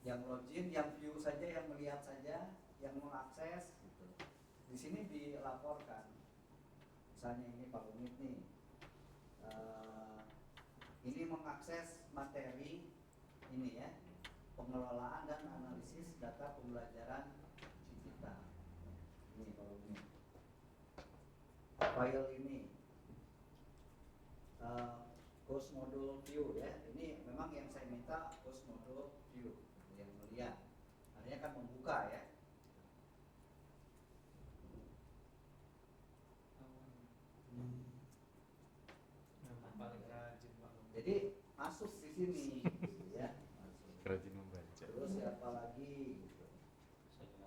yang login, yang view saja, yang melihat saja, yang mengakses gitu. Di sini dilaporkan. Misalnya ini Pak Umit nih, ini mengakses materi ini ya, pengelolaan dan analisis data pembelajaran digital. Ini Pak Umit. File ini course module view ya. Ini memang yang saya minta course module view yang melihat. Artinya kan membuka ya. Paling rajin Pak. Jadi masuk di sini gitu ya. Masuk. Rajin membaca. Terus siapa lagi gitu.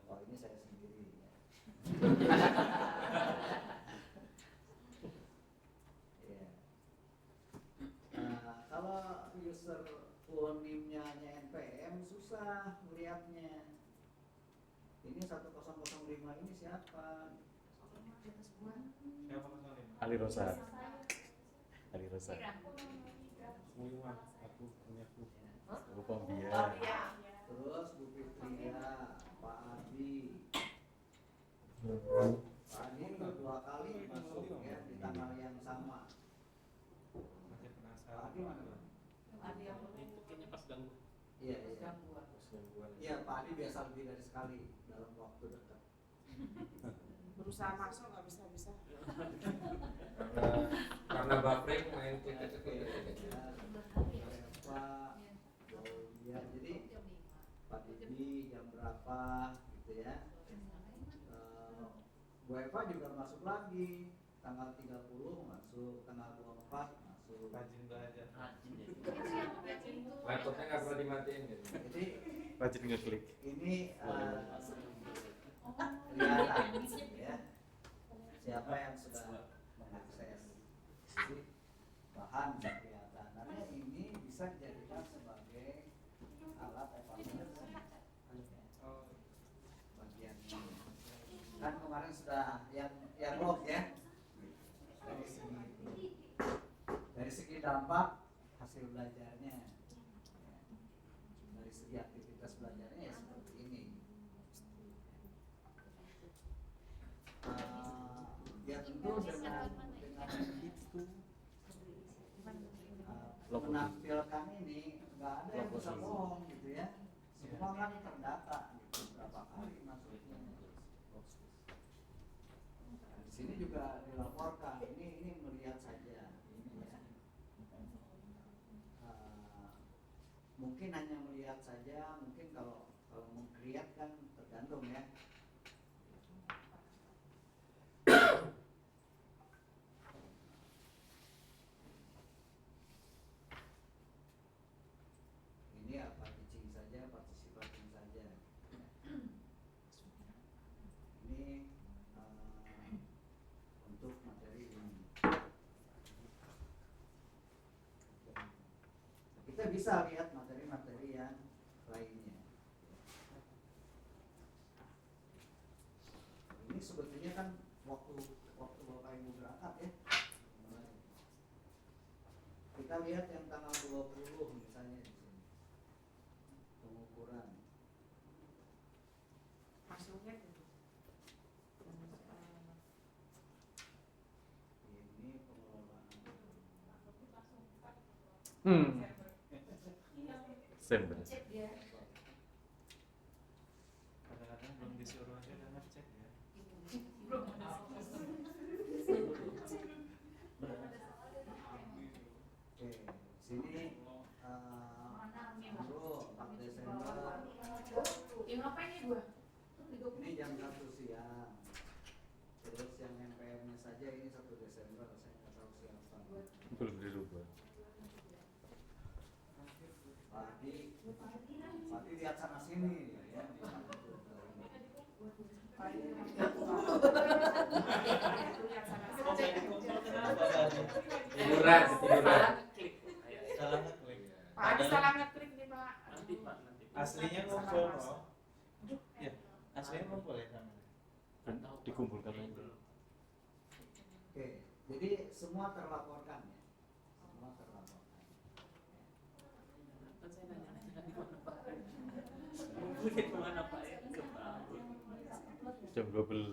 Oh ini saya sendiri ya. Yeah. Nah, kalau user full name-nya NPM susah melihatnya. Ini 1005 ini siapa? Siapa Mas Salim? Ali Rosa. Ali Rosa. Wiwan, aku punya aku. Bu Pombia. Terus Bu Fitria, Pak Adi. Pak Adi itu 2 kali masuk ya di tanggal yang sama. Masih Pak penasaran. Adi mana? Itu kayaknya pas ganggu. Iya, iya. Iya, Pak Adi biasa lebih dari sekali dalam waktu dekat. Berusaha masuk nggak bisa. Karena buffering main tiket Pak, ya jadi Pak Didi jam berapa gitu ya. Bu Eva juga masuk lagi tanggal 30 masuk, tanggal 24 masuk. Rajin belajar. laptopnya nggak pernah dimatiin gitu. Jadi Rajin ngeklik. ini kelihatan ya siapa yang sudah mengakses. Jadi bahan bisa kelihatan. Karena ini bisa dijadikan sebagai alat evaluasi. Bagian ini. Kan kemarin sudah yang log ya. Dari segi dampak hasil belajarnya, dari segi aktivitas belajarnya ya seperti ini. Ya tentu dengan menampilkan ini nggak ada yang bisa bohong gitu ya. Semua kan terdata gitu berapa kali masuknya. Nah, di sini juga dilaporkan ini melihat saja ini ya. Mungkin hanya melihat saja, mungkin kalau meng-create kan tergantung ya. Ini apa teaching saja, participating saja. Ini untuk materi ini. Kita bisa lihat materi-materi yang lainnya. Ini sebetulnya kan waktu Bapak Ibu berangkat ya. Kita lihat yang tanggal 20 misalnya di sini. Pengukuran. Masuknya gitu. Ini pengelolaan. Desember. Kadang-kadang belum disuruh aja udah ngecek ya. Oke, sini dulu 4 Desember. Yang ngapain nih gua? Ini jam 1 siang. Terus yang NPM-nya saja ini 1 Desember. Saya nggak tahu siapa. Belum dirubah. Padi lihat sana sini ya. Tiduran. Salah ngeklik. Pak Adi salah ngeklik nih Pak. Nanti Pak, nanti. Aslinya ngumpul kok. Ya, aslinya ngumpul ya sama. Nggak tahu, Pak. Dikumpulkan lagi. Oke, jadi semua terlaporkan ya. Semua terlaporkan. Kan saya nanya di mana Pak? Kuliah kemana Pak ya? Ke Bali. Jam 12.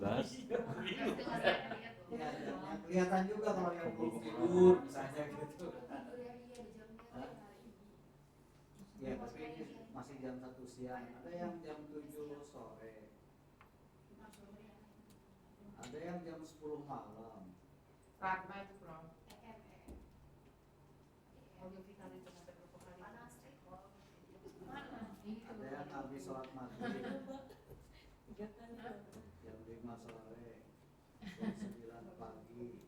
Ya, jamnya kelihatan juga kalau yang belum tidur misalnya gitu. Ya, tapi ini masih jam 1 siang. Ada yang jam 7 sore. Ada yang jam 10 malam. Ratma itu bro. Ada yang habis sholat maghrib jam 5 sore, jam 9 pagi.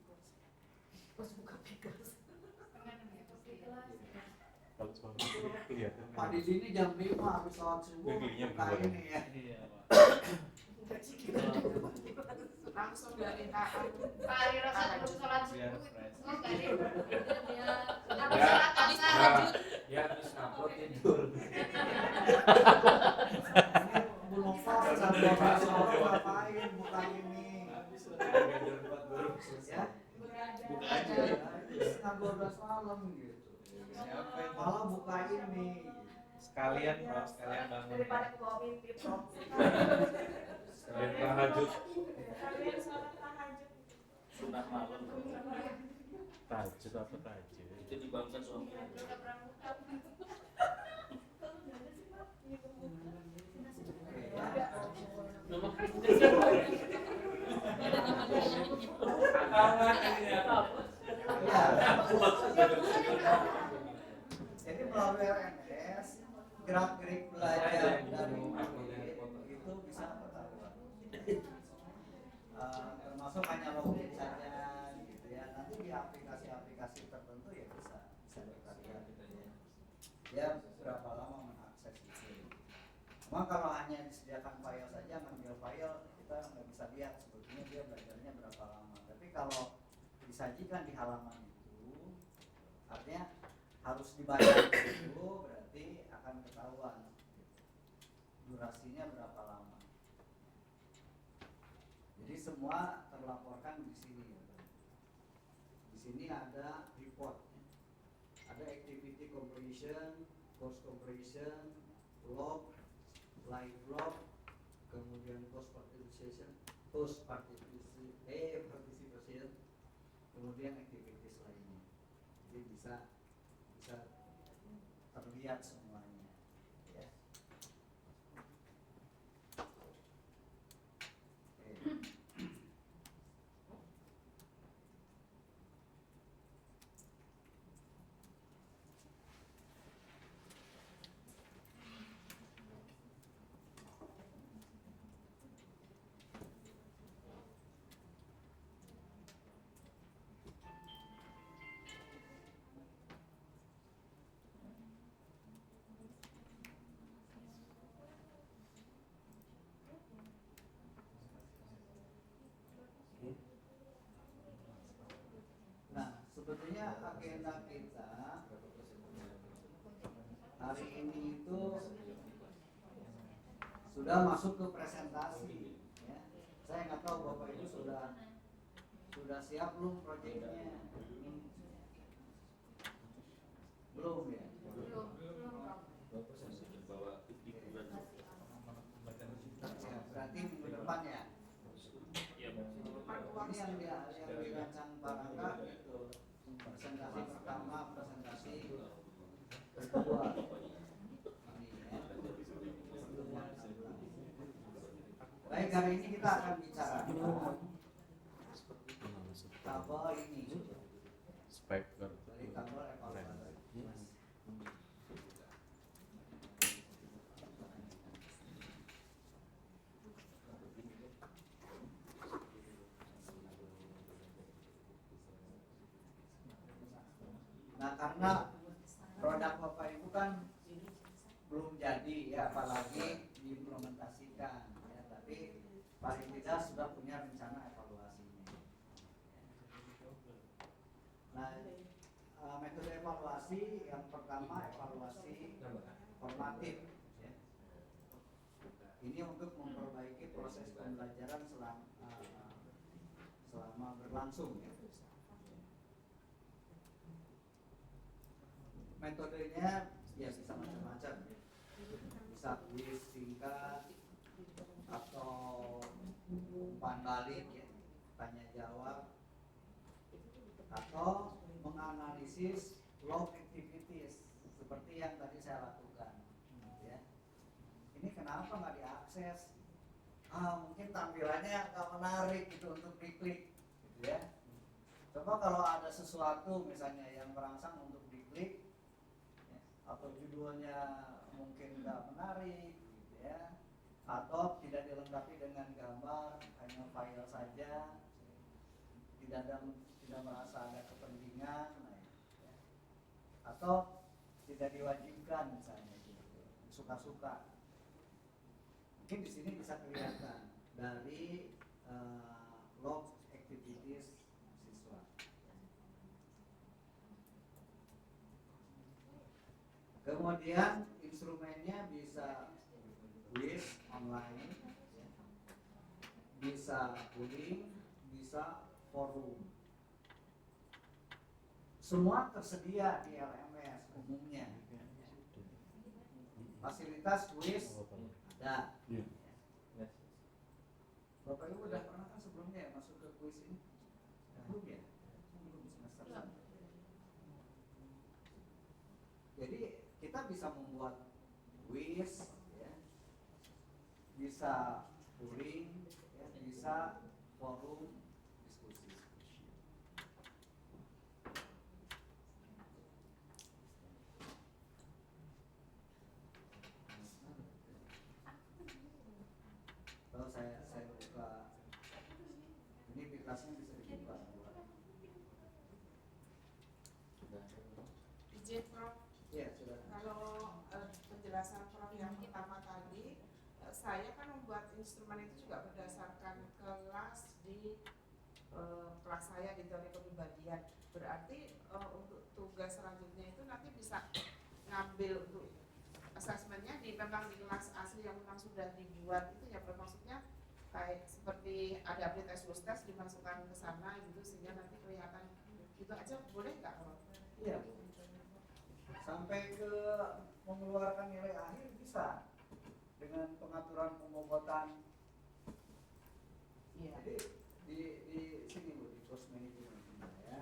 Kalau suami kelihatan. Pak di sini jam 5 habis sholat subuh. Negerinya Buka berubah. ini ya. Iya Pak. Langsung dari AA. Pak Ari Rosa sebelum sholat Biar subuh fresh. oh gak deh habis Ya. sholat tahajud Ya habis ngupload tidur. Ini belum pas jam 12 sore ngapain buka ini? Ngajar 4 baru selesai. Ya. Buka aja. Setengah 12 malam gitu. Siapa itu? Malah buka ini. Sekalian bro, sekalian bangun. Daripada ke bawah mimpi bro. Sekalian tahajud. Kalian sholat tahajud. Sunat malam. Tahajud apa tahajud? Itu dibangunkan suami. Nama Kawan ini apa? Ya. Jadi melalui RNS gerak-gerik belajar dari itu bisa ketahuan. Termasuk hanya login saja gitu ya. Nanti di aplikasi-aplikasi tertentu ya bisa kita lihat gitu ya. Dia berapa lama mengakses itu. Cuma kalau hanya disediakan file saja, ngambil file kita nggak bisa lihat sebetulnya dia belajarnya berapa lama. Tapi kalau disajikan di halaman itu, artinya harus dibaca dulu, berarti akan ketahuan durasinya berapa lama. Jadi semua terlaporkan di sini. Di sini ada report, ada activity completion, course completion, log, live log, kemudian post participation, kemudian activities lainnya. Jadi bisa terlihat semuanya. Ya. Oke. Nah, sebetulnya agenda kita hari ini itu sudah masuk ke presentasi. Ya. Saya nggak tahu Bapak Ibu sudah siap belum proyeknya? Belum ya? Ya, berarti minggu depan ya? Iya. Ini yang dirancang Pak Rangga itu presentasi pertama, presentasi kedua. Ini ya. Baik, hari ini kita akan bicara tabel ini Speaker. dari tabel evaluasi. Nah, karena produk Bapak Ibu kan belum jadi ya, apalagi diimplementasikan ya, tapi paling tidak sudah punya rencana evaluasinya. Nah, metode evaluasi yang pertama evaluasi formatif ya. Ini untuk memperbaiki proses pembelajaran selama berlangsung ya. Metodenya ya bisa macam-macam ya. Bisa bisa kuis singkat atau umpan balik ya, tanya jawab, atau menganalisis log activities seperti yang tadi saya lakukan ya. Ini kenapa nggak diakses? Mungkin tampilannya nggak menarik gitu untuk diklik gitu ya. Coba kalau ada sesuatu misalnya yang merangsang untuk diklik ya, atau judulnya mungkin nggak menarik gitu ya, atau tidak dilengkapi dengan gambar, hanya file saja, tidak merasa ada kepentingan, nah, ya. Atau tidak diwajibkan misalnya gitu, suka-suka. Mungkin di sini bisa kelihatan dari log activities siswa. Kemudian instrumennya bisa quiz online, bisa polling, bisa forum. Semua tersedia di LMS umumnya. Fasilitas quiz ada. Bapak Ibu udah pernah kan sebelumnya ya masuk ke quiz ini? Belum ya? Belum semester satu. Jadi kita bisa membuat quiz, ya, bisa polling, ya, bisa forum diskusi. Kalau saya buka, ini piklasnya bisa dibuka. Izin Prof, Iya, sudah. kalau penjelasan Prof yang pertama tadi, saya kan membuat instrumen itu juga berdasarkan kelas di kelas saya di teori kepribadian. Berarti untuk tugas selanjutnya itu nanti bisa ngambil untuk asesmennya memang di kelas asli yang memang sudah dibuat itu ya Prof, maksudnya kayak seperti ada aplikasi tes dimasukkan ke sana gitu sehingga nanti kelihatan gitu aja, boleh nggak Prof? Iya. Sampai ke mengeluarkan nilai akhir bisa dengan pengaturan pembobotan. Iya. Jadi di sini Bu, di course management ya,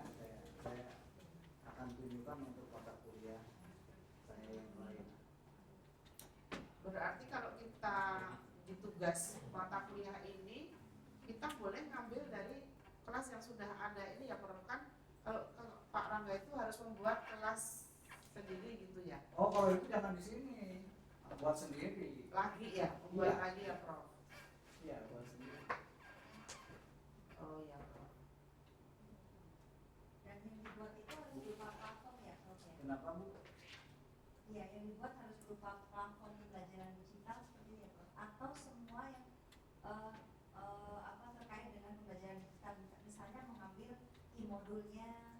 saya akan tunjukkan untuk mata kuliah saya yang lain. Berarti kalau kita di tugas mata kuliah ini kita boleh ngambil dari kelas yang sudah ada ini ya Prof, kan kalau Pak Rangga itu harus membuat kelas sendiri gitu ya. Oh, kalau itu jangan di sini, buat sendiri. Lagi ya, membuat Iya. lagi ya Prof. Iya, buat sendiri. Oh ya Prof. Dan yang dibuat itu harus berupa platform ya, Prof ya? Kenapa Bu? Iya, yang dibuat harus berupa platform pembelajaran digital seperti itu ya, Prof. Atau semua yang terkait dengan pembelajaran digital, misalnya mengambil e-modulnya,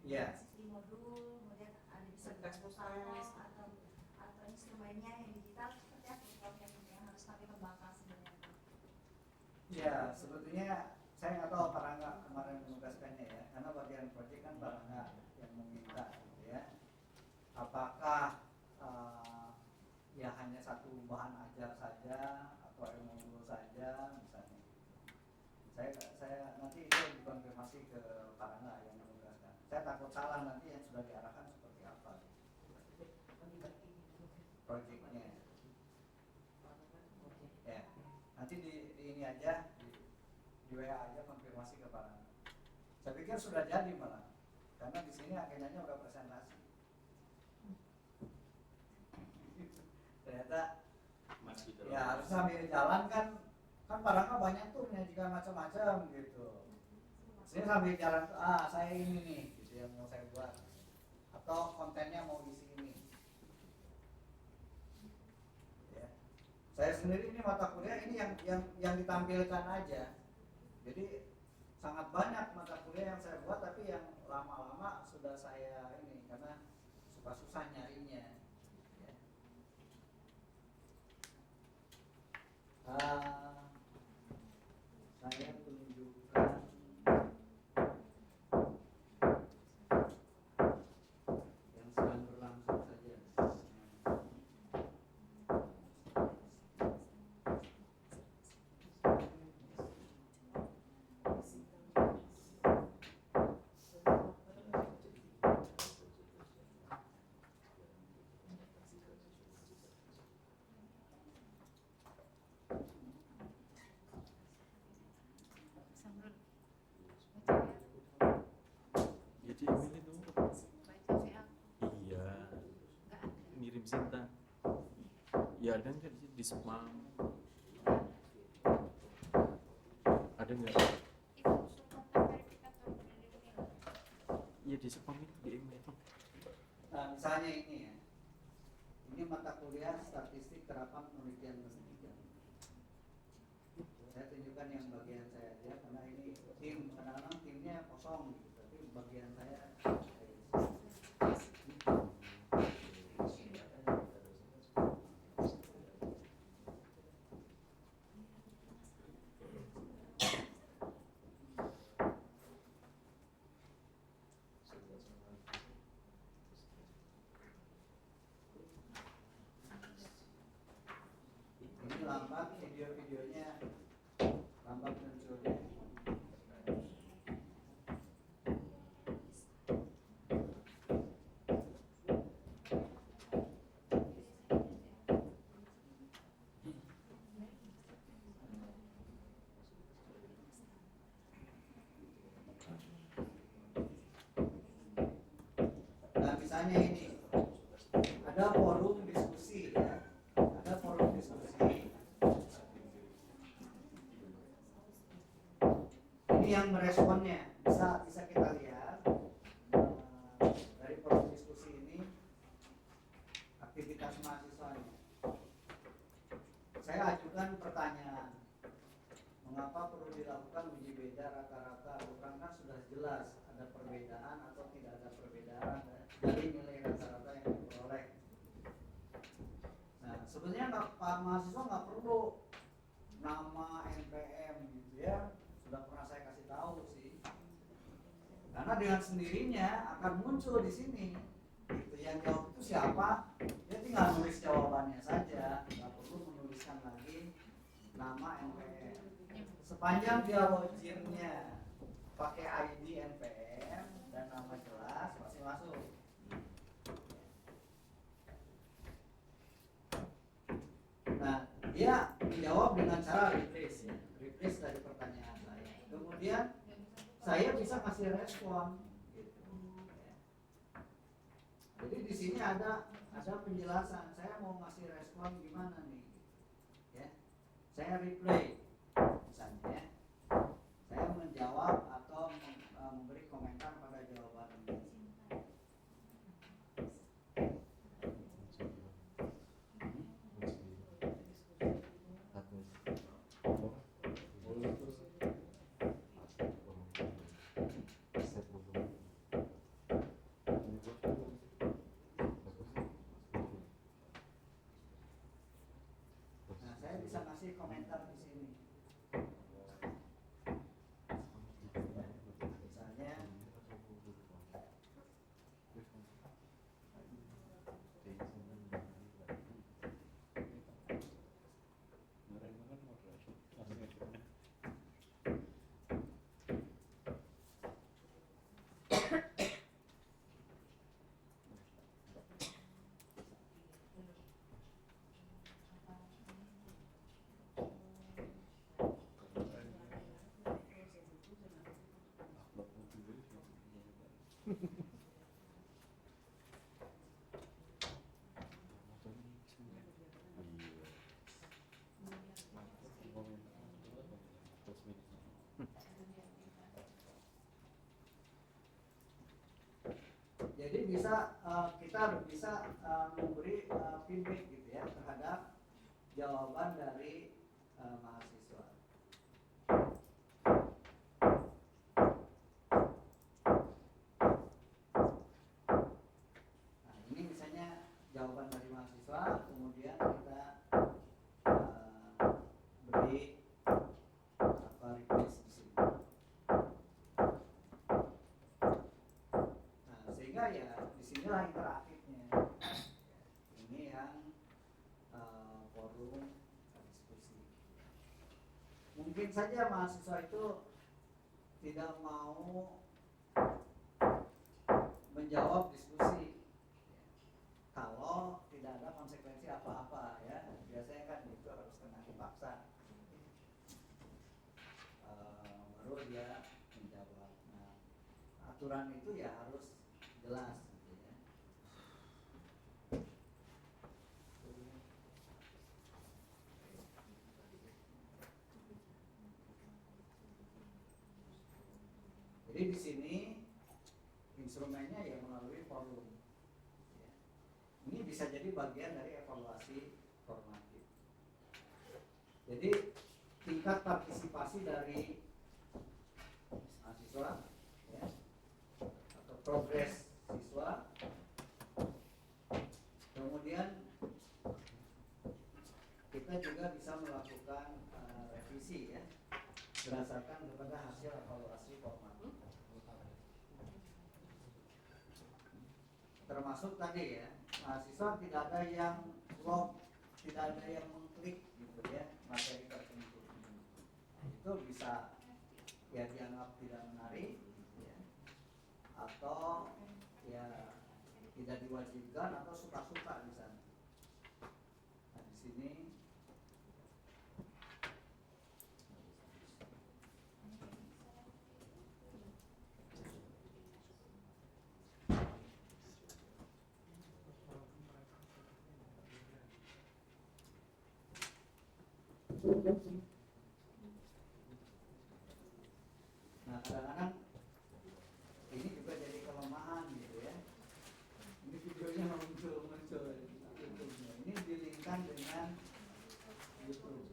Iya. e-modul, kemudian ada bisa Cerdas pulsa. atau instrumennya yang digital seperti apa Prof yang harus kami kembangkan sebenarnya? Ya, sebetulnya saya nggak tahu Pak Rangga kemarin menugaskannya ya, karena bagian proyek kan Pak Rangga yang meminta gitu ya. Apakah ya hanya satu bahan ajar saja atau modul saja misalnya? Saya nanti itu dikonfirmasi ke Pak Rangga yang menugaskan. Saya takut salah nanti yang sudah diarahkan seperti apa proyeknya. Ya, nanti di ini aja di WA aja konfirmasi ke Pak Rangga. Saya pikir sudah jadi malah, karena di sini agendanya udah presentasi. Ternyata Masih dalam ya harus sambil jalan kan Pak Rangga banyak tuh menyajikan macam-macam gitu. Saya sambil jalan tuh, saya ini nih gitu yang mau saya buat, atau kontennya mau isi ini. Ya. Saya sendiri ini mata kuliah ini yang ditampilkan aja. Jadi sangat banyak mata kuliah yang saya buat, tapi yang lama-lama sudah saya ini karena susah nyarinya. Ya. Saya tunjukkan yang sedang berlangsung saja. Sinta. Ya ada nggak di spam? Ada nggak? Itu survei verifikator pendidik. Iya di spam itu di email. Nah, misalnya ini ya, ini mata kuliah statistik terapan penelitian pendidikan. Saya tunjukkan yang bagian saya aja karena ini tim, kadang-kadang timnya kosong gitu, tapi bagian saya ini lambat video-videonya, lambat munculnya. Nah misalnya ini ada forum diskusi ya, ada forum diskusi. Ini yang meresponnya bisa kita lihat dari forum diskusi ini aktivitas mahasiswanya. Saya ajukan pertanyaan, mengapa perlu dilakukan uji beda rata-rata? Karena sudah jelas ada perbedaan atau tidak ada perbedaan dari nilai rata-rata yang diperoleh. Nah, sebenarnya Pak mahasiswa nggak perlu nama NPM gitu ya, sudah pernah saya kasih tahu sih. Karena dengan sendirinya akan muncul di sini. Gitu. Yang jawab itu siapa? Dia tinggal nulis jawabannya saja, nggak perlu menuliskan lagi nama NPM. Sepanjang dia loginnya pakai ID NPM dan nama jelas pasti masuk. Nah, dia menjawab dengan cara rephrase ya, rephrase dari pertanyaan saya. Kemudian saya bisa kasih respon. Gitu. Jadi di sini ada penjelasan. Saya mau ngasih respon gimana nih? Ya, saya reply. Misalnya, saya menjawab atau memberi komentar pada jawaban ini. Nah, saya bisa kasih komentar di sini. Misalnya, jadi kita bisa memberi feedback gitu ya terhadap jawaban dari mahasiswa. Nah, ini misalnya jawaban dari mahasiswa, kemudian kita beri request di sini. Nah, sehingga ya disinilah interaktifnya. Ini yang forum diskusi. Mungkin saja mahasiswa itu tidak mau menjawab diskusi kalau tidak ada konsekuensi apa-apa ya. Biasanya kan itu harus kena dipaksa. Baru dia menjawab. Nah, aturan itu ya harus jelas gitu ya. Jadi di sini instrumennya ya melalui forum. Ya. Ini bisa jadi bagian dari evaluasi formatif. Jadi tingkat partisipasi dari mahasiswa, ya, atau progres siswa, kemudian kita juga bisa melakukan revisi ya berdasarkan kepada hasil evaluasi formatif. Termasuk tadi ya, mahasiswa tidak ada yang log, tidak ada yang mengklik gitu ya materi tertentu. Itu bisa ya dianggap tidak menarik ya, atau ya tidak diwajibkan atau suka-suka di sana. Nah, di sini nah kadang-kadang ini juga jadi kelemahan gitu ya. Ini videonya muncul YouTube-nya. Ini dilingkan dengan YouTube.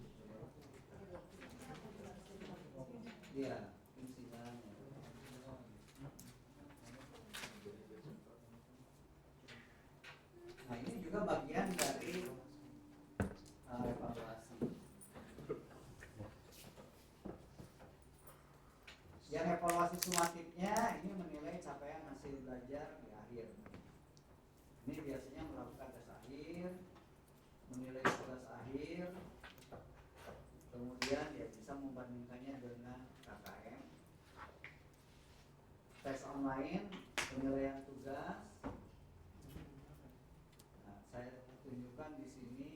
Iya, fungsinya. Nah ini juga bagian dari evaluasi. Yang evaluasi sumatifnya ini menilai capaian hasil belajar di akhir. Ini biasanya melakukan tes akhir, menilai tugas akhir, kemudian ya bisa membandingkannya dengan KKM, tes online, penilaian tugas. Nah, saya tunjukkan di sini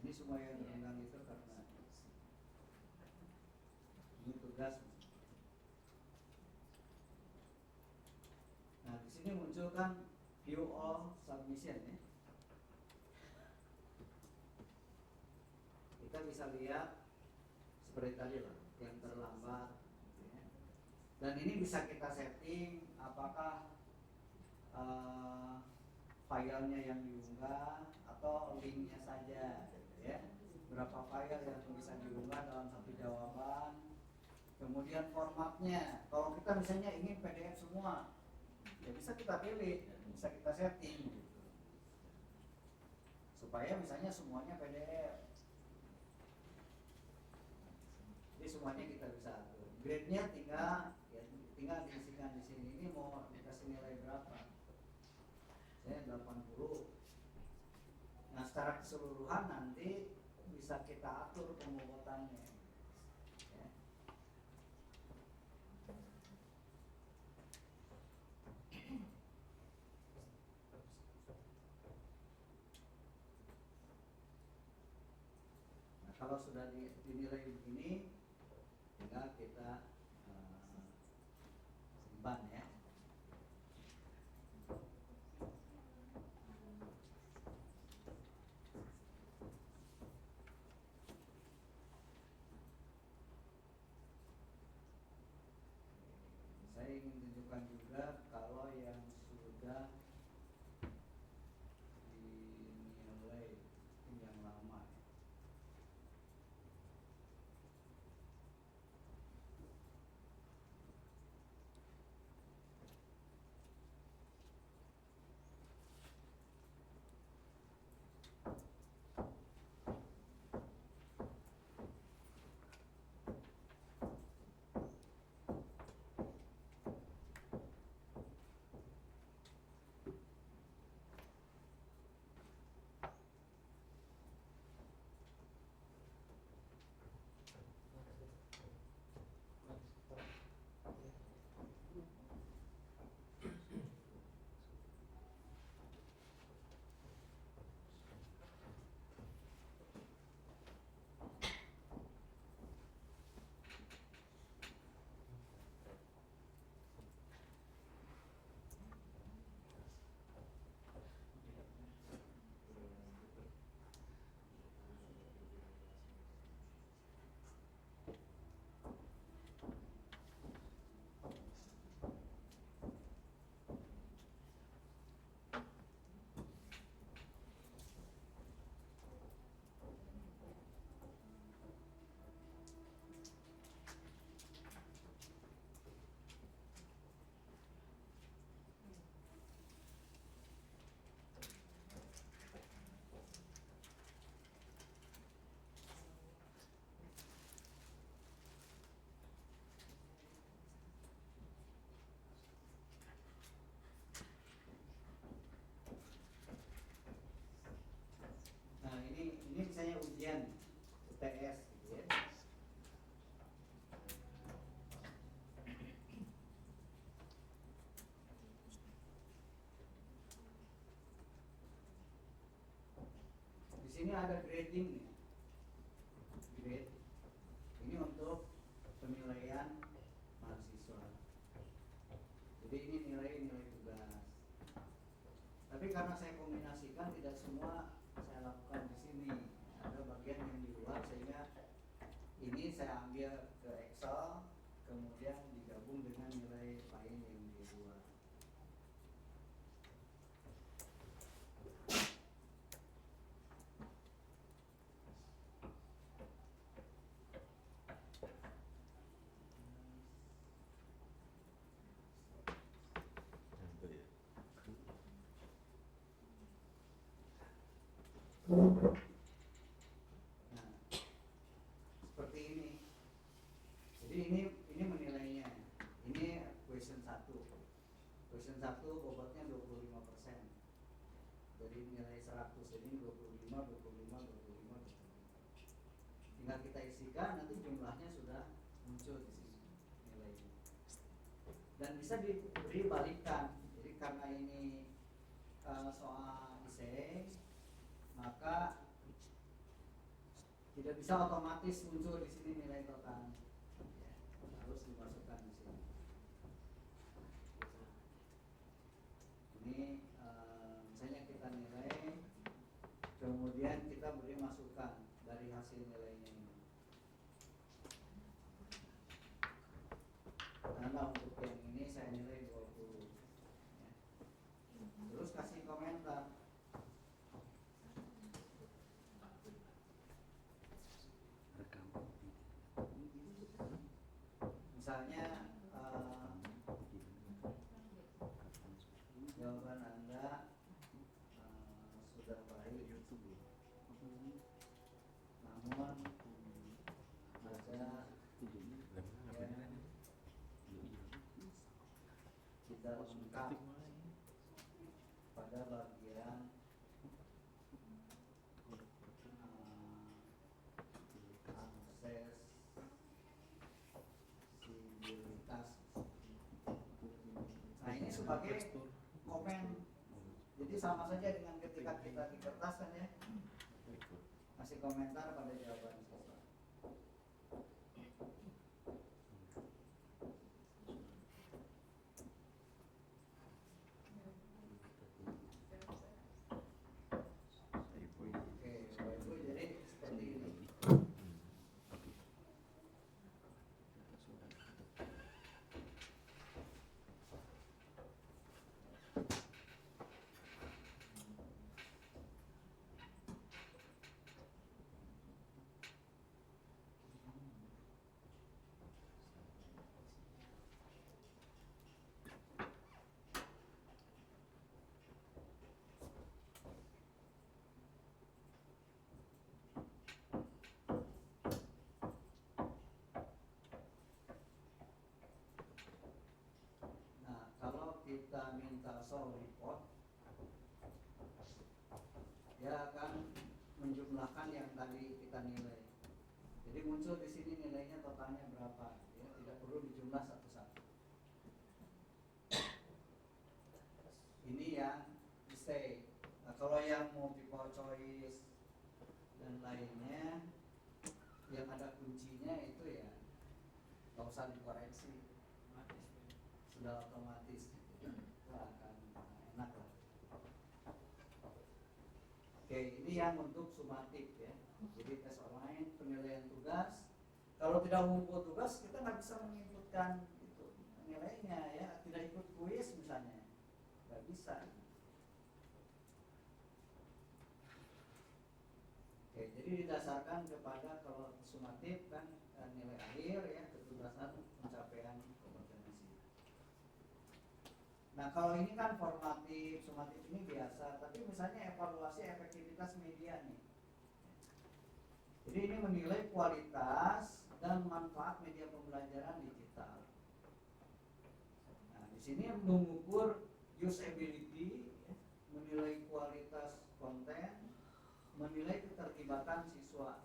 ini semua yang diundang itu karena ini tugas. Nah di sini muncul kan view all submission ya. Kita bisa lihat seperti tadi lah yang terlambat ya. Dan ini bisa kita setting apakah filenya yang diunggah atau linknya saja gitu ya. Berapa file yang bisa diunggah dalam satu jawaban. Kemudian formatnya, kalau kita misalnya ingin PDF semua, ya bisa kita pilih, bisa kita setting gitu. Supaya misalnya semuanya PDF. Jadi semuanya kita bisa atur. Grade-nya tinggal diisikan di sini. Ini mau dikasih nilai berapa? Saya 80. Nah, secara keseluruhan nanti bisa kita atur pembobotannya. Ya. Nah, kalau sudah dinilai begini, tinggal kita simpan ya. Saya ingin tunjukkan juga kalau yang sudah dinilai yang lama. sini ada grading nih. Grade. Ini untuk penilaian mahasiswa. Jadi ini nilai tugas. Tapi karena saya kombinasikan, tidak semua saya lakukan di sini. Ada bagian yang di luar, sehingga ini saya ambil ke Excel, kemudian digabung dengan nilai lain yang di luar. Nah, seperti ini. Jadi ini menilainya. Ini question 1. Question 1 bobotnya 25%. Dari nilai 100 ini 25, 25, 25, 25. Tinggal kita isikan, nanti jumlahnya sudah muncul di sini nilainya. Dan bisa diberi balikan. Jadi karena ini soal essay, maka tidak bisa otomatis muncul di sini nilai total. Ya, harus dimasukkan di sini. Ini misalnya kita nilai, kemudian kita beri masukan dari hasil nilainya ini. Karena untuk yang ini saya nilai 20. Ya. Terus kasih komentar. Misalnya jawaban Anda sudah baik, namun ada yang tidak lengkap pada bagian aksesibilitas. Nah, ini sebagai komen. Jadi sama saja dengan ketika kita di kertas kan ya, kasih komentar pada jawaban siswa. Oke, Bapak Ibu, jadi seperti ini. Nah, kalau kita minta soal report, dia akan menjumlahkan yang tadi kita nilai. Jadi muncul di sini nilainya totalnya berapa, ya, tidak perlu dijumlah satu-satu. Ini yang essay. Nah, kalau yang multiple choice dan lainnya, yang ada kuncinya itu ya nggak usah dikoreksi, sudah otomatis. Itu akan enak lah. Oke, ini yang untuk sumatif ya. Jadi tes online, penilaian tugas. Kalau tidak mengumpul tugas, kita nggak bisa menginputkan itu nilainya ya. Tidak ikut kuis misalnya, nggak bisa. Oke, jadi didasarkan kepada kalau sumatif kan nilai akhir ya, ketugasan pencapaian kompetensi. Nah, kalau ini kan formatif, sumatif ini biasa, tapi misalnya evaluasi efektivitas media nih. Jadi ini menilai kualitas dan manfaat media pembelajaran digital. Nah, di sini mengukur usability, menilai kualitas konten, menilai keterlibatan siswa.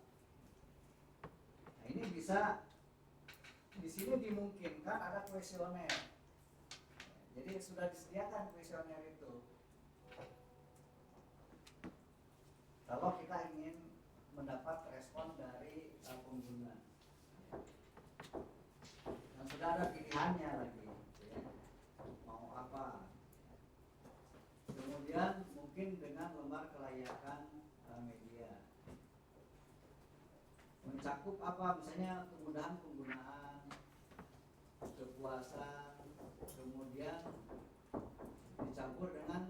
Nah, ini bisa di sini dimungkinkan ada kuesioner. Jadi sudah disediakan kuesioner itu. kalau kita ingin mendapat respon dari pengguna. Dan sudah ada pilihannya lagi, ya. Mau apa? Kemudian mungkin dengan lembar kelayakan media. Mencakup apa? Misalnya kemudahan penggunaan, kepuasan, kemudian dicampur dengan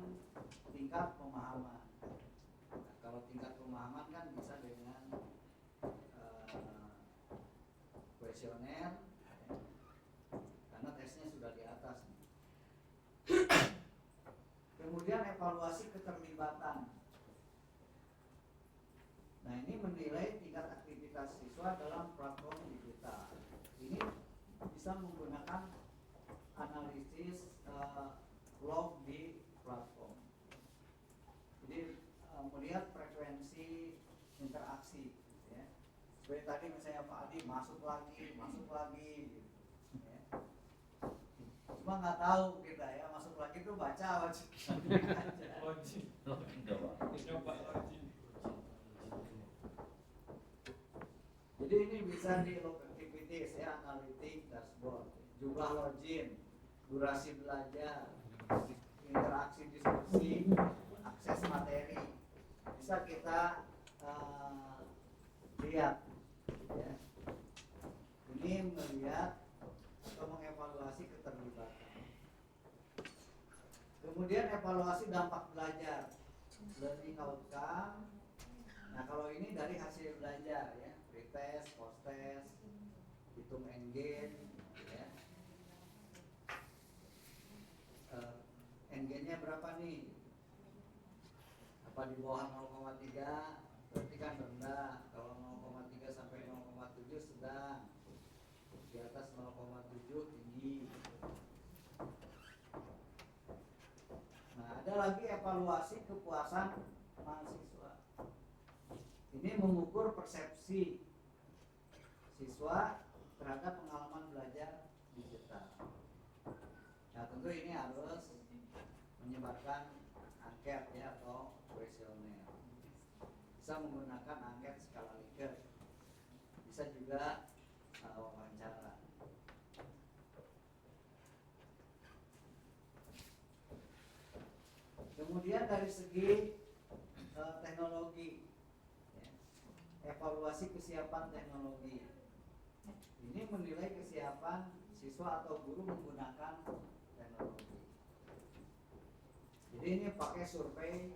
tingkat pemahaman. Nah, kalau tingkat pemahaman kan bisa dengan kuesioner, ya, karena tesnya sudah di atas. Kemudian evaluasi keterlibatan. Nah, ini menilai tingkat aktivitas siswa dalam platform digital. Ini bisa menggunakan analisis log di platform. Jadi melihat frekuensi interaksi, ya. Seperti tadi misalnya Pak Adi masuk lagi, gitu, ya. Cuma nggak tahu kita ya, masuk lagi tuh baca aja. Jadi ini bisa di log activities ya, analitik, dashboard, jumlah login, durasi belajar, interaksi diskusi, akses materi, bisa kita lihat, ya. Ini melihat atau mengevaluasi keterlibatan. Kemudian evaluasi dampak belajar, learning outcome. Nah, kalau ini dari hasil belajar ya, pretest, post-test, hitung engage, ya. Engage-nya berapa nih? Apa di bawah 0,3 berarti kan rendah. Kalau 0,3 sampai 0,7 sedang. Di atas 0,7 tinggi. Nah, ada lagi evaluasi kepuasan mahasiswa. Ini mengukur persepsi siswa terhadap pengalaman belajar digital. Nah, tentu ini harus menyebarkan angket ya atau kuesioner. Bisa menggunakan angket skala Likert. Bisa juga wawancara. Kemudian dari segi teknologi, ya, evaluasi kesiapan teknologi. Ini menilai kesiapan siswa atau guru menggunakan teknologi. Jadi ini pakai survei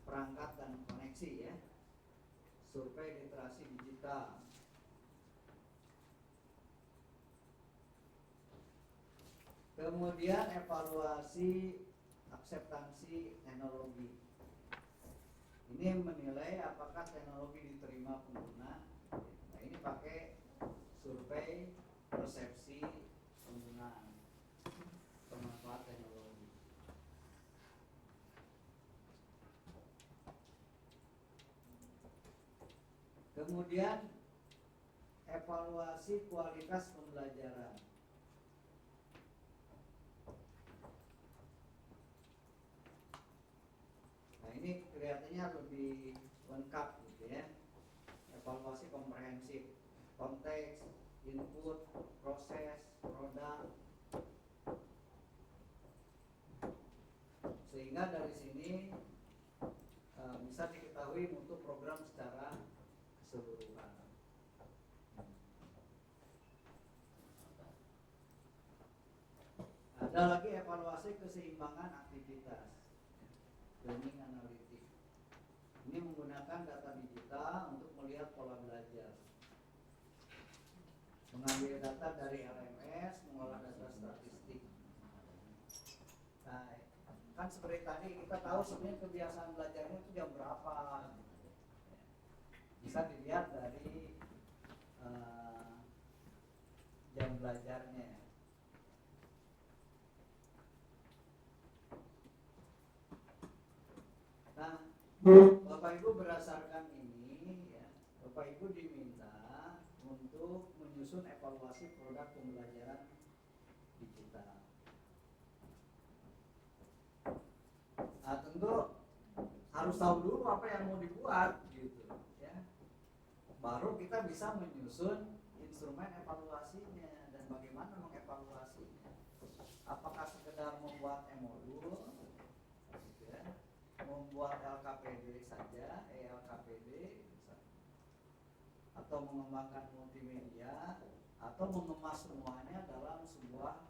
perangkat dan koneksi ya, survei literasi digital. Kemudian evaluasi akseptansi teknologi. Ini menilai apakah teknologi diterima pengguna. Nah, ini pakai survei persepsi penggunaan pemanfaat teknologi. Kemudian evaluasi kualitas pembelajaran. Nah, ini kelihatannya lebih lengkap gitu ya. Evaluasi komprehensif, konteks, input, proses, produk. Sehingga dari sini bisa diketahui mutu program secara keseluruhan. Ada lagi evaluasi keseimbangan aktivitas, learning analytics. Ini menggunakan data digital untuk melihat pola belajar, mengambil data dari LMS, mengolah data statistik. Nah, kan seperti tadi kita tahu sebenarnya kebiasaan belajarnya itu jam berapa. Bisa dilihat dari jam belajarnya. Nah, Bapak Ibu berdasarkan ini ya, Bapak Ibu diminta untuk menyusun evaluasi produk pembelajaran digital. Nah, tentu harus tahu dulu apa yang mau dibuat gitu ya. Baru kita bisa menyusun instrumen evaluasinya dan bagaimana mengevaluasinya. Apakah sekedar membuat modul gitu ya, membuat LKPD saja, ELKPD misalnya, atau mengembangkan multimedia, atau mengemas semuanya dalam sebuah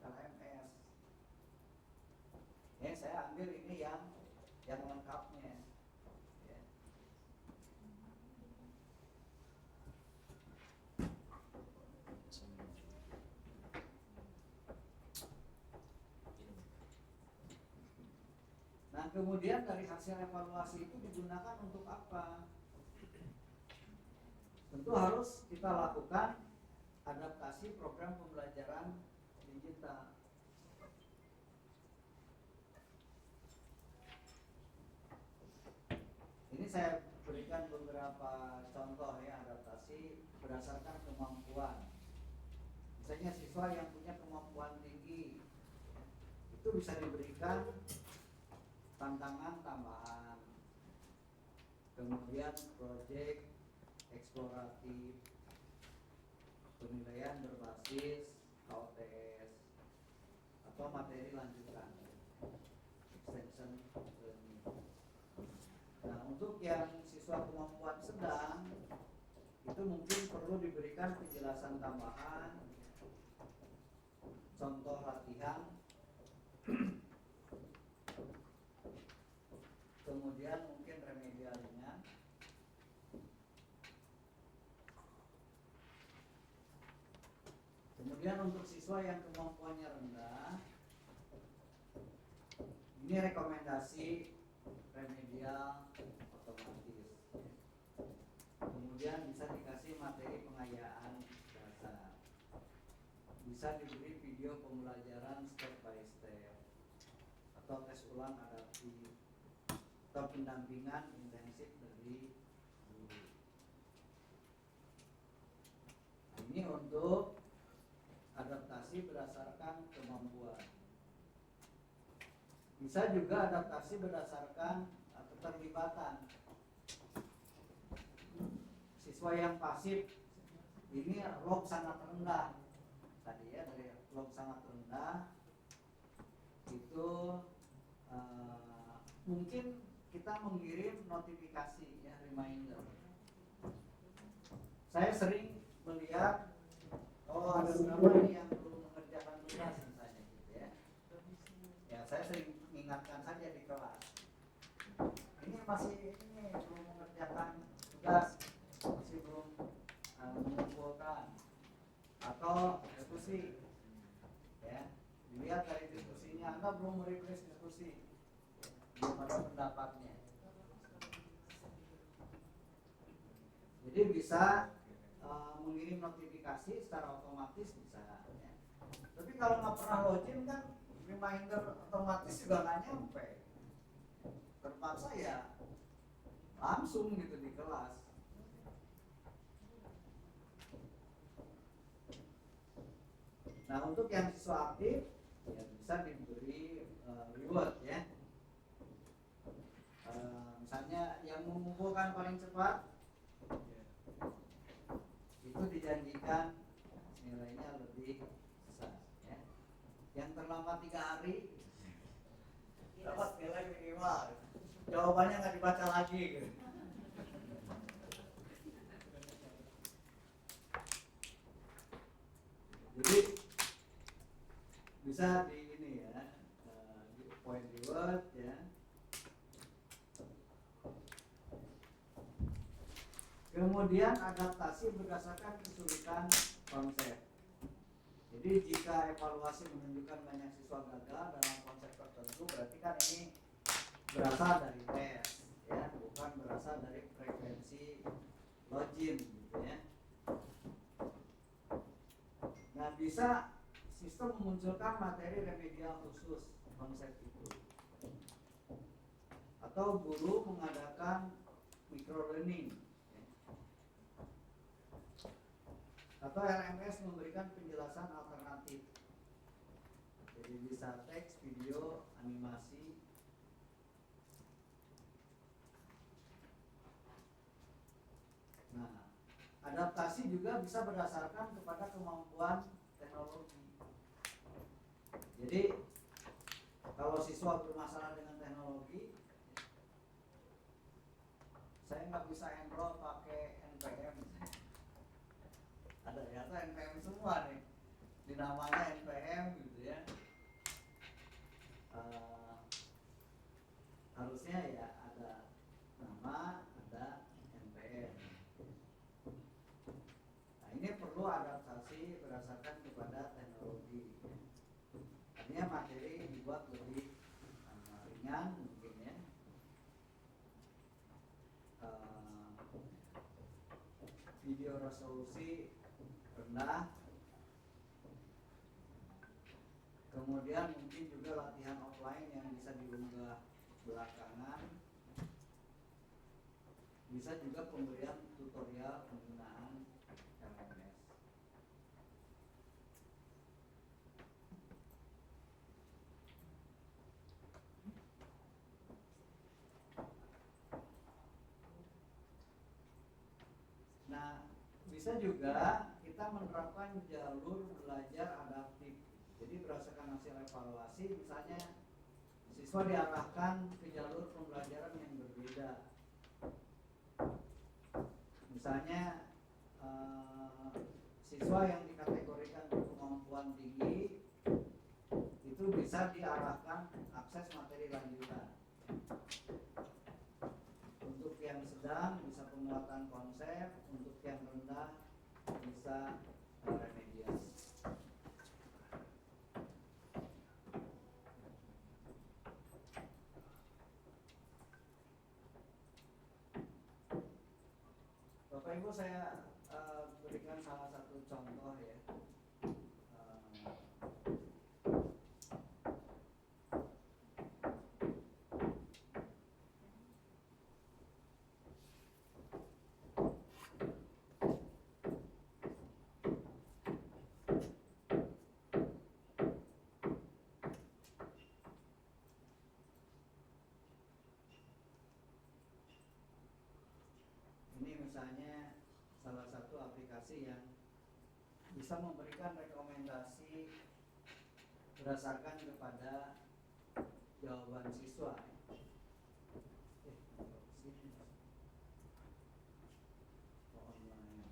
LMS. Ya, saya ambil ini yang lengkapnya. Ya. Nah, kemudian dari hasil evaluasi itu digunakan untuk apa? Tentu harus kita lakukan adaptasi program pembelajaran digital. Ini saya berikan beberapa contoh ya adaptasi berdasarkan kemampuan. Misalnya siswa yang punya kemampuan tinggi itu bisa diberikan tantangan tambahan, kemudian proyek eksploratif, penilaian berbasis KOTS, atau materi lanjutan extension learning. Nah, untuk yang siswa kemampuan sedang itu mungkin perlu diberikan penjelasan tambahan, contoh latihan, kemudian mungkin remedialnya. Kemudian untuk siswa yang kemampuannya rendah, ini rekomendasi remedial otomatis. Kemudian bisa dikasih materi pengayaan dasar, bisa diberi video pembelajaran step by step, atau tes ulang adaptif, atau pendampingan intensif dari guru. Nah, ini untuk adaptasi berdasarkan kemampuan. Bisa juga adaptasi berdasarkan keterlibatan. Siswa yang pasif ini log sangat rendah. Tadi ya dari log sangat rendah itu mungkin kita mengirim notifikasi ya, reminder. Saya sering melihat ada beberapa nih yang belum mengerjakan tugas misalnya gitu ya. Ya saya sering mengingatkan saja di kelas. Ini belum mengerjakan tugas, masih belum mengumpulkan atau diskusi. Ya, dilihat dari diskusinya, Anda belum mereplace diskusi, belum ada pendapatnya. Jadi bisa mengirim notifikasi secara otomatis bisa ya. Tapi kalau nggak pernah login kan reminder otomatis juga nggak nyampe, terpaksa ya langsung gitu di kelas. Nah untuk yang siswa aktif ya bisa diberi reward ya. Misalnya yang mengumpulkan paling cepat itu dijanjikan nilainya lebih besar ya. Yang terlambat 3 hari dapat nilai minimal, jawabannya nggak dibaca lagi gitu. Jadi bisa di ini ya, di point reward ya. Kemudian adaptasi berdasarkan kesulitan konsep. Jadi jika evaluasi menunjukkan banyak siswa gagal dalam konsep tertentu, berarti kan ini berasal dari tes, ya, bukan berasal dari frekuensi login, gitu ya. Nah, bisa sistem memunculkan materi remedial khusus konsep itu, atau guru mengadakan micro learning. Atau LMS memberikan penjelasan alternatif, jadi bisa teks, video, animasi. Adaptasi juga bisa berdasarkan kepada kemampuan teknologi. Jadi kalau siswa bermasalah dengan teknologi, saya nggak bisa enroll pakai NPM. Ada ya, NPM semua nih, dinamanya NPM gitu ya. Harusnya ya ada nama, ada NPM. Nah ini perlu adaptasi berdasarkan kepada teknologi. Artinya materi dibuat lebih ringan mungkin ya. Video resolusi rendah. Kemudian mungkin juga latihan offline yang bisa diunggah belakangan. Bisa juga pemberian tutorial penggunaan LMS. Nah, bisa juga kita menerapkan jalur belajar adaptif. Jadi berdasarkan hasil evaluasi, misalnya siswa diarahkan ke jalur pembelajaran yang berbeda. Misalnya siswa yang dikategorikan berkemampuan tinggi itu bisa diarahkan akses materi lanjutan. Untuk yang sedang bisa penguatan konsep, untuk yang rendah bisa remediasi. Bapak Ibu, saya berikan salah satu contoh ya. Ini misalnya salah satu aplikasi yang bisa memberikan rekomendasi berdasarkan kepada jawaban siswa. Online.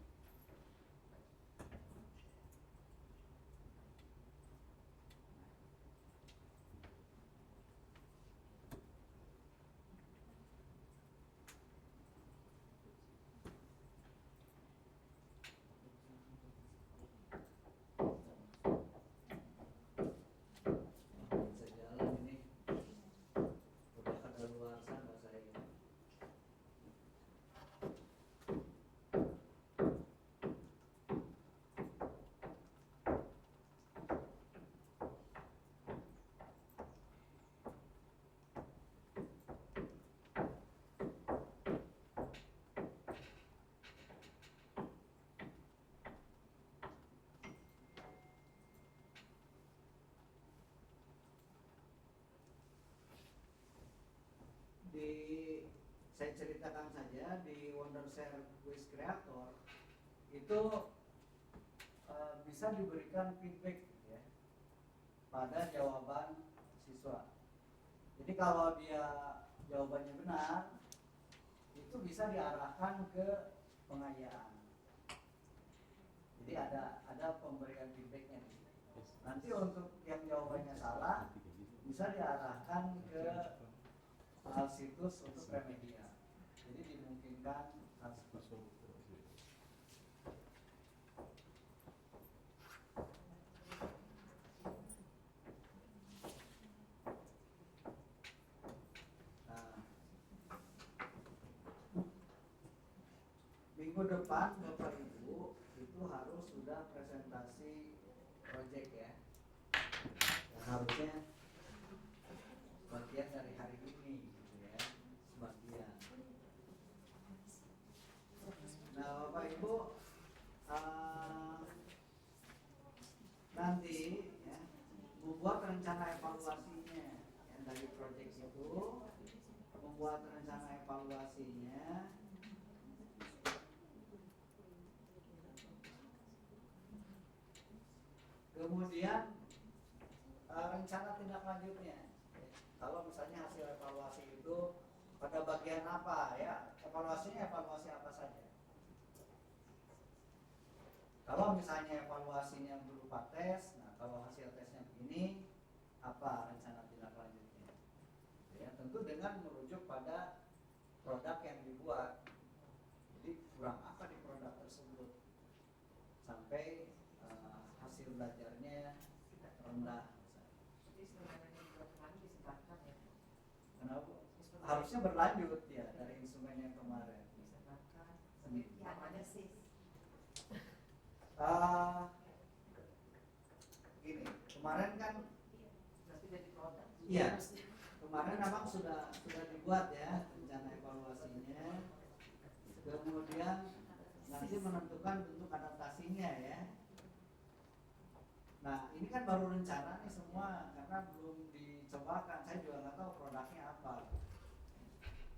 Bisa jalan ini, udah kadaluarsa bahasa ini. Saya ceritakan saja di Wondershare Quiz Creator itu bisa diberikan feedback ya, pada jawaban siswa. Jadi kalau dia jawabannya benar, itu bisa diarahkan ke pengayaan. Jadi ada pemberian feedbacknya. Nanti untuk yang jawabannya salah, bisa diarahkan ke situs untuk remedial. Jadi dimungkinkan hal seperti itu. Nah, minggu depan Bapak Ibu itu harus sudah presentasi project ya. Dan harusnya bagian dari hari ini gitu ya, sebagian. Nah Bapak Ibu nanti ya, membuat rencana evaluasinya yang dari project itu, membuat rencana evaluasinya, Kemudian rencana tindak lanjutnya. Kalau misalnya hasil evaluasi itu pada bagian apa ya? Evaluasinya evaluasi apa saja? Kalau misalnya evaluasinya berupa tes, nah kalau hasil tesnya begini, apa rencana tindak lanjutnya? Ya, tentu dengan merujuk pada produk yang dibuat. Jadi kurang apa di produk tersebut sampai hasil belajarnya rendah. Kenapa? Harusnya berlanjut ya dari instrumen yang kemarin. Ya, analisis. Gini, kemarin kan iya, kemarin memang sudah dibuat ya rencana evaluasinya. Kemudian nanti menentukan bentuk adaptasinya ya. Nah ini kan baru rencana nih semua karena belum dicobakan. Saya juga nggak tahu produknya apa.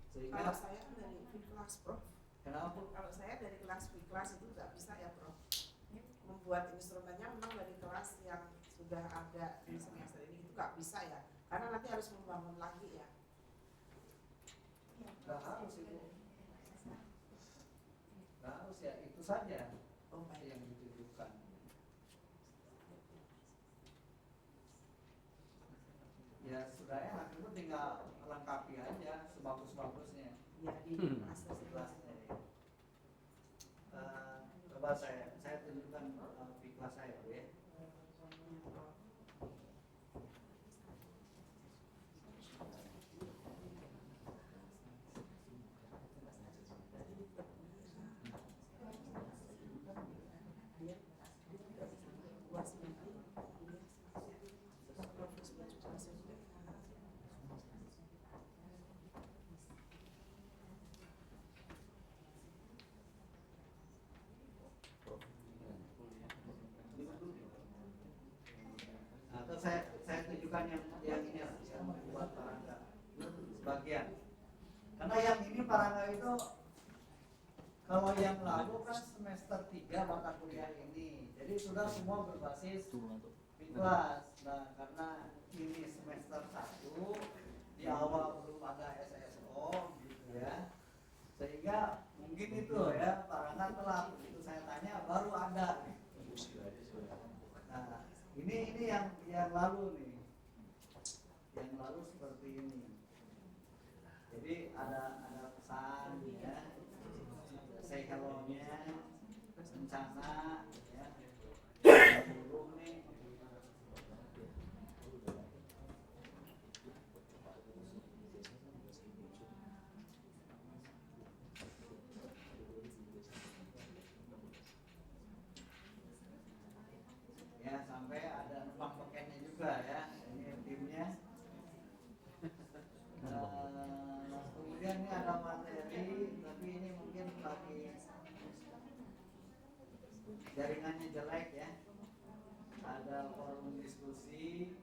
Sehingga Kalau saya kan dari kelas Prof. kenapa? Kalau saya dari kelas kelas itu nggak bisa ya Prof. Membuat instrumennya memang dari kelas yang sudah ada di semester ini itu nggak bisa ya. Karena nanti harus membangun lagi ya. Nggak harus itu. Nggak harus ya, itu saja yang ditujukan. Ya sudah ya, itu tinggal lengkapi aja sebagus-bagusnya. Ya di kelas Kelasnya ya. Coba saya tunjukkan di kelas saya ya. Atau saya tunjukkan yang ini yang membuat Parangga sebagian. Karena yang ini Parangga itu kalau yang lalu kan semester 3 mata kuliah ini. Jadi sudah semua berbasis kelas. Nah, karena ini semester 1 di awal belum ada SSO gitu ya. Sehingga mungkin itu ya Parangga telat begitu saya tanya baru ada. Nah, ini yang lalu nih. Yang lalu seperti ini. Jadi ada pesan ya. Say hello-nya, rencana ya. Burung nih. Ya sampai ada numpang paketnya juga ya. Ini timnya. Kemudian ini ada materi, tapi ini mungkin lagi jaringannya jelek ya. Ada forum diskusi.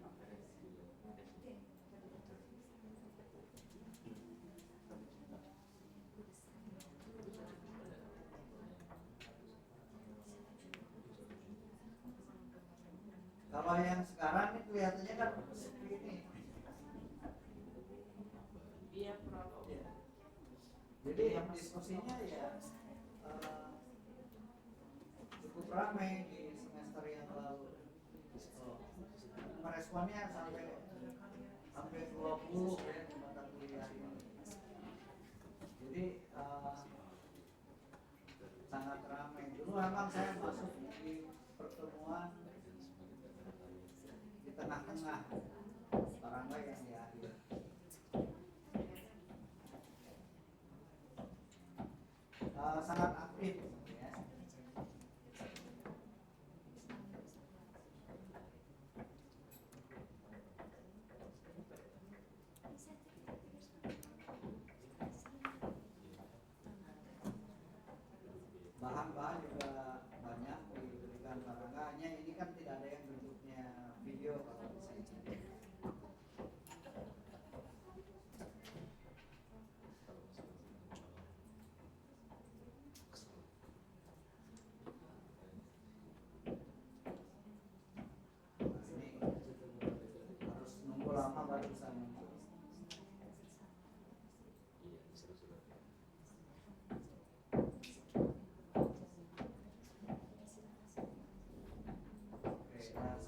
Kalau yang sekarang ini kelihatannya kan seperti ini. Iya Prof. Ya. Jadi diskusinya ya cukup ramai di semester yang lalu. Meresponnya sampai 20 ya di mata kuliah ini. Jadi sangat ramai. Dulu memang saya masuk di pertemuan di tengah-tengah, Parangga yang di akhir. Sangat aktif ya. Bahan-bahan juga banyak diberikan Parangga. Hanya ini kan tidak ada yang bentuknya video kalau di sini.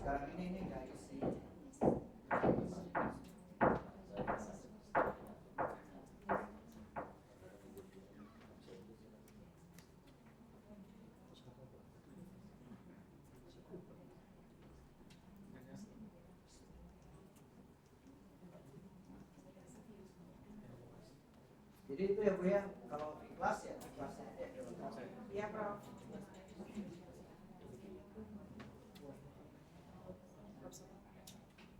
sekarang ini nggak isi. Jadi itu ya Bu ya, kalau ikhlas ya ikhlasnya aja dilengkapi. Iya, Prof.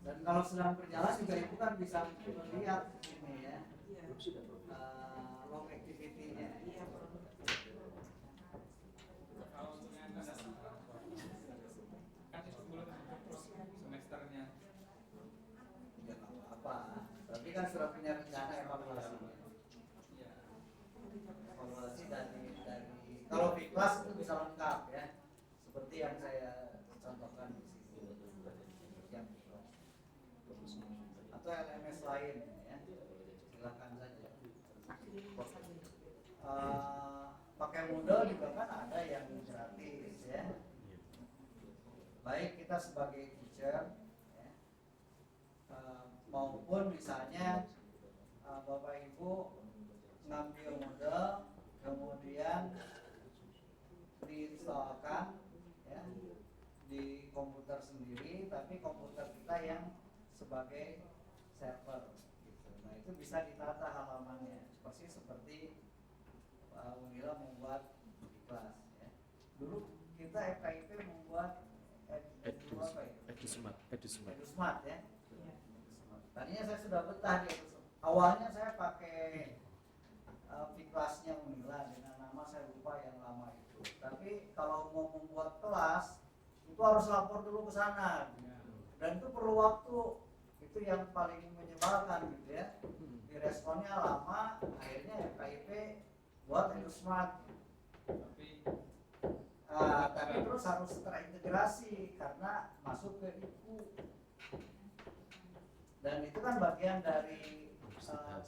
Dan kalau sedang berjalan juga Ibu kan bisa melihat ini ya, Iya. long activity-nya. Iya, Prof. semesternya. Ya nggak apa-apa, tapi kan sudah punya rencana evaluasi. Evaluasi dari kalau di kelas itu bisa lengkap ya, seperti yang saya contohkan di sini. Yang di kelas. Atau LMS lain ya, silakan saja. Pakai Moodle juga kan ada yang gratis ya. Baik kita sebagai teacher ya, maupun misalnya Bapak Ibu ngambil Moodle kemudian diinstalkan ya di komputer sendiri, tapi komputer kita yang sebagai server gitu. Nah itu bisa ditata halamannya persis seperti Unila membuat di kelas ya. Dulu kita FKIP membuat Edusmart Edusmart ya. Tadinya saya sudah betah di Edusmart. Awalnya saya pakai kelasnya Unila dengan nama saya lupa yang lama itu. Tapi kalau mau membuat kelas itu harus lapor dulu ke sana. Dan itu perlu waktu. Itu yang paling menyebalkan gitu ya. Diresponnya lama, akhirnya FKIP buat Edusmart. Tapi terus harus terintegrasi karena masuk ke IPU. Dan itu kan bagian dari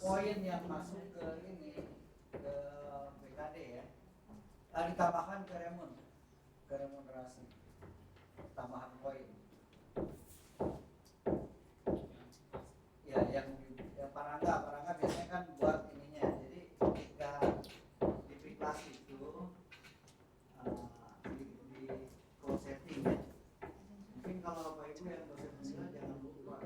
poin yang masuk ke ini, ke BKD ya. Ditambahkan ke remunerasi, tambahan poin. Ya yang Parangga biasanya kan buat ininya. Jadi ketika di kelas itu di close setting ya. Mungkin kalau Bapak Ibu yang dosen Unila jangan lupa.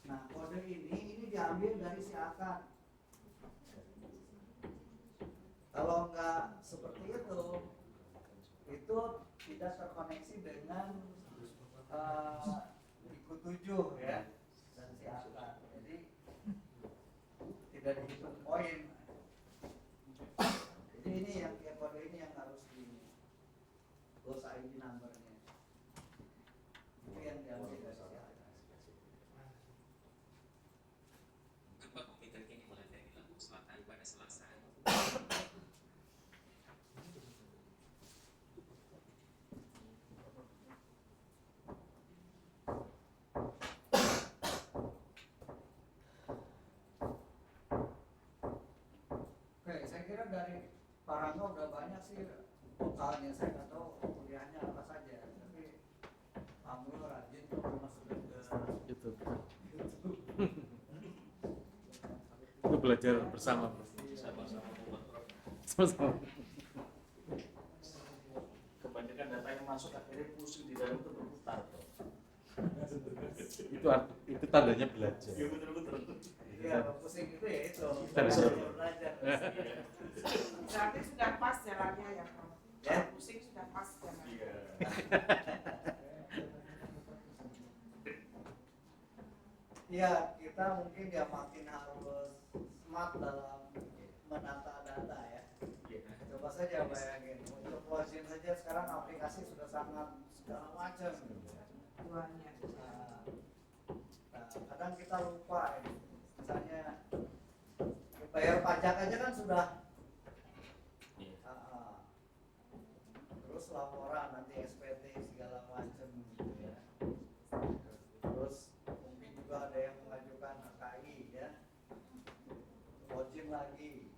Nah kode ini diambil dari si Akan. Kalau nggak seperti itu tidak terkoneksi dengan Iku 7 ya dan si Akan. Jadi tidak dihitung poin. Jadi ini yang kode ini yang harus di close ID numbernya. Itu yang diambil dari si Akan. Gempa bumi terkini melanda di Lampung Selatan pada Selasa. Oke, saya kira dari Parangga udah banyak sih vokalnya. Saya nggak tahu kuliahnya apa saja, tapi alhamdulillah rajin tuh masukin ke YouTube. YouTube. Itu belajar bersama. Sama-sama membuat Prof. Sama-sama. Kebanyakan data yang masuk akhirnya pusing di dalam itu berputar. Itu tandanya belajar. Iya betul. Iya, pusing itu ya itu. Dari sana. Belajar. Berarti sudah pas jalannya ya, Prof. Ya. Pusing sudah pas jalannya. Iya. Iya, kita mungkin ya makin harus smart dalam menata data ya. Coba saja bayangin, untuk login saja sekarang aplikasi sudah sangat segala macam. Duanya. Nah, kadang kita lupa ya. Misalnya bayar pajak aja kan sudah. Terus laporan nanti SPT segala macam gitu ya. Terus mungkin juga ada yang mengajukan HKI ya. Login lagi.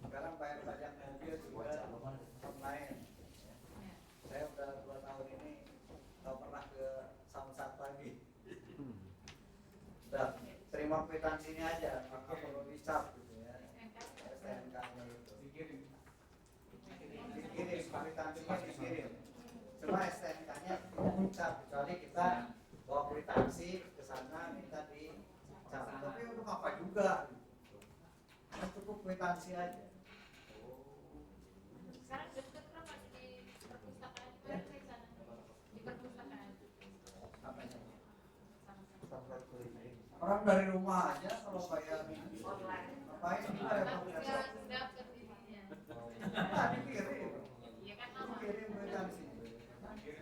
Sekarang bayar pajak mobil juga online. kwitansinya aja, maka perlu dicap gitu ya. STNK-nya itu. Dikirim, kwitansinya dikirim. Cuma STNK-nya tidak dicap, kecuali kita bawa kwitansi ke sana minta dicap. Tapi untuk apa juga? Kan cukup kwitansi aja. Sekarang deket kan masih di perpustakaan juga Ya. di sana. Di perpustakaan. Apanya? Sama-sama. Orang dari rumah aja kalau bayar Online. ngapain juga Tapi repot-repot. sekarang dapet ininya. Nah, dikirim. Iya kan lama. Dikirim kwitansi. Iya.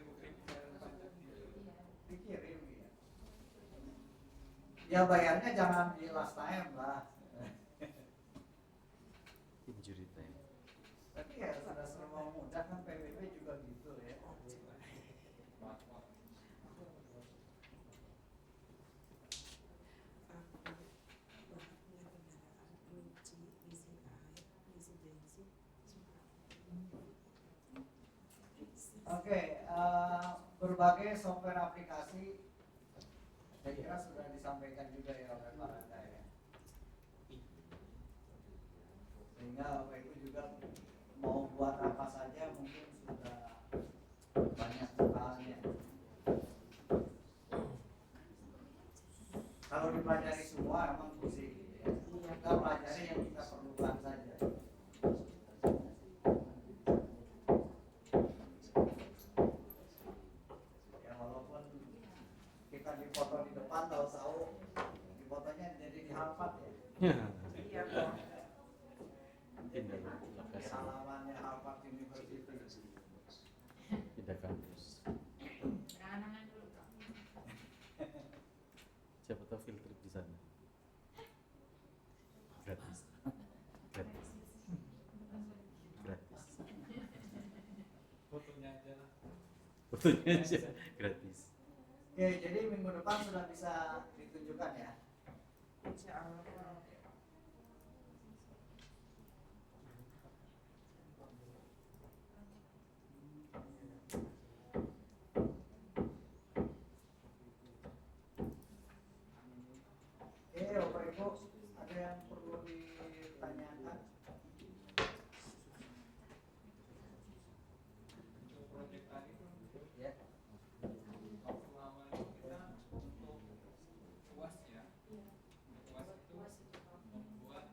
Dikirim ya. Ya bayarnya jangan di last time lah. Injury time. Tapi ya sudah serba mudah kan PBB juga gitu ya. Oke, berbagai software aplikasi saya kira sudah disampaikan juga ya oleh Pak Randa ya. Sehingga Bapak Ibu juga mau buat apa saja mungkin sudah banyak soalnya. Kalau dipelajari semua emang pusing gitu ya. Kita pelajari yang kita perlukan saja. Ya walaupun kita dipoto di depan tahu-tahu di fotonya jadi di Harvard ya. Iya kok. Pindah Di lokasi, halamannya Harvard University. pindah kampus. Berangan dulu Kak. Siapa tahu field trip di sana. Gratis. Gratis. Gratis. Fotonya aja lah. Fotonya aja gratis. Oke, jadi minggu depan sudah bisa ditunjukkan ya. Insya Allah. Oke, Bapak Ibu, ada yang perlu ditanyakan? Proyek tadi Ya. waktu lama kita untuk UAS ya. UAS itu membuat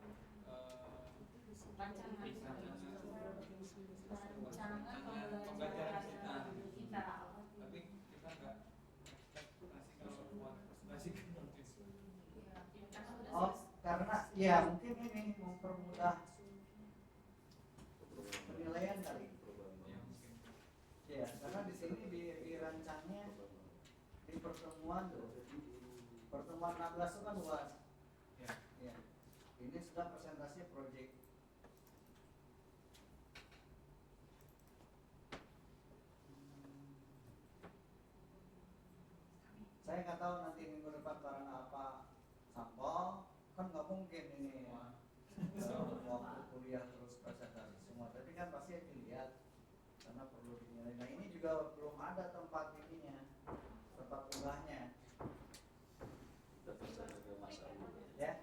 pembelajaran kita. Tapi kita nggak ekspektasi kalau buat presentasi kan mungkin. Oh, karena ya mungkin ini mempermudah penilaian kali. Ya mungkin. Ya, karena di sini dirancangnya di pertemuan tuh. Pertemuan 16 itu kan luas. Ya. Ya. Ini sudah presentasi project. Saya nggak tahu nanti minggu depan barang apa sampel, kan nggak mungkin ini waktu kuliah terus presentasi semua. Tapi kan pasti dilihat karena perlu dinilai. Nah ini juga belum ada tempat ininya, tempat unggahnya. Ya,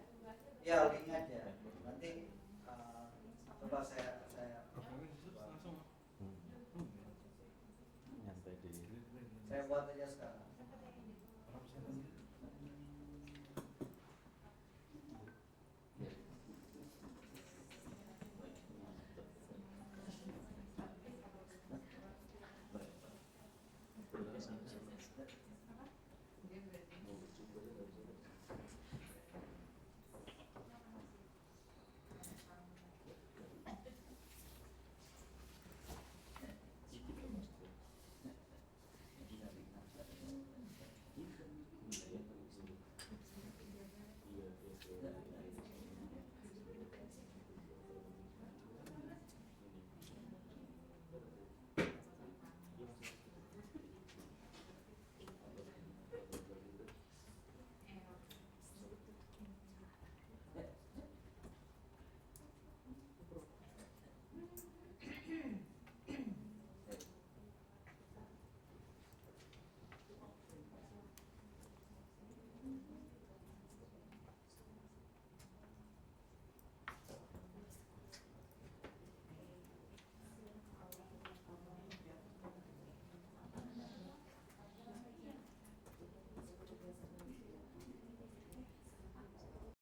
ya link aja. Nanti coba saya Nyantai deh. buat aja sekarang.